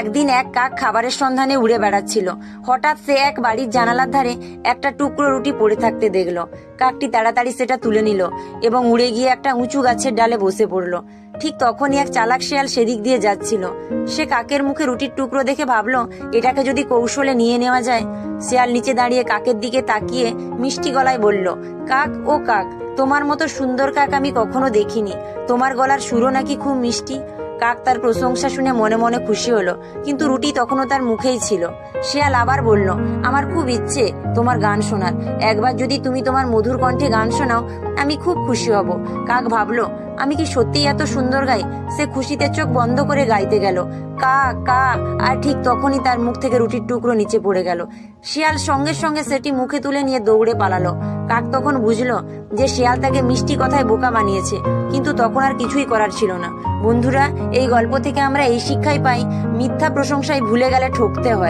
একদিন এক কাক খাবারের সন্ধানে উড়ে বেড়াচ্ছিল। হঠাৎ সে এক বাড়ির জানালার ধারে একটা টুকরো রুটি পড়ে থাকতে দেখলো। কাকটি তাড়াতাড়ি সেটা তুলে নিল এবং উড়ে গিয়ে একটা উঁচু গাছের ডালে বসে পড়লো। ঠিক তখনই এক চালাক শেয়াল সেদিক দিয়ে যাচ্ছিল। সে কাকের মুখে রুটির টুকরো দেখে ভাবলো, এটাকে যদি কৌশলে নিয়ে নেওয়া যায়। শেয়াল নিচে দাঁড়িয়ে কাকের দিকে তাকিয়ে মিষ্টি গলায় বলল, কাক ও কাক, তোমার মতো সুন্দর কাক আমি কখনো দেখিনি। তোমার গলার সুরও নাকি খুব মিষ্টি। কাক তার প্রশংসা শুনে মনে মনে খুশি হলো, কিন্তু রুটি তখনও তার মুখেই ছিল। শিয়াল আবার বলল, আমার খুব ইচ্ছে তোমার গান শোনার। একবার যদি তুমি তোমার মধুর কণ্ঠে গান শোনাও, আমি খুব খুশি হব। কাক ভাবলো, আমি কি সত্যিই এত সুন্দর গাই? সে খুশিতে চোখ বন্ধ করে গাইতে গেল, কা কা। আর ঠিক তখনই তার মুখ থেকে রুটির টুকরো নিচে পড়ে গেল। শিয়াল সঙ্গে সঙ্গে সেটি মুখে তুলে নিয়ে দৌড়ে পালালো। কাক তখন বুঝলো যে শিয়াল তাকে মিষ্টি কথায় বোকা বানিয়েছে, কিন্তু তখন আর কিছুই করার ছিল না। বন্ধুরা, এই গল্প থেকে আমরা এই শিক্ষাই পাই, মিথ্যা প্রশংসায় ভুলে গেলে ঠকতে হয়।